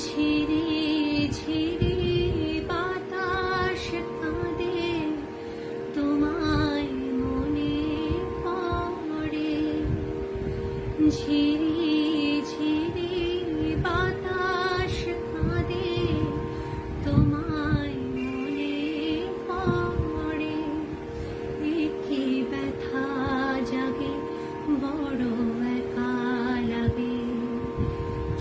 ঝিরি ঝিরি বাতাস কাঁদে, তোমায় মনে পড়ে। ঝিরি ঝিরি বাতাস কাঁদে, তোমায় মনে পড়ে। কি ব্যথা জাগে, বড় একা লাগে,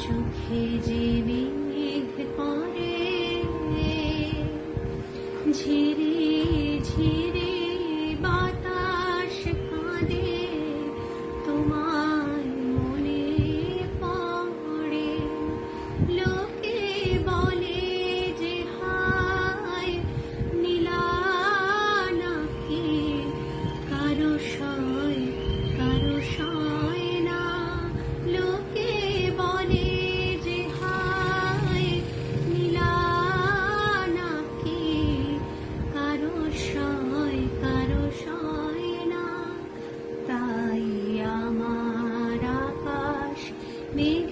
চোখে যে মেঘ করে। ঝিরি ঝিরি বাতাস কাঁদে, তোমায় মনে পড়ে। লোকে বলে যে হায় নীলা নাকি, কারো সয় না। লোকে বলে যে হায় নীলা নাকি, কারো সয় না। তাই আমার আকাশ মেঘ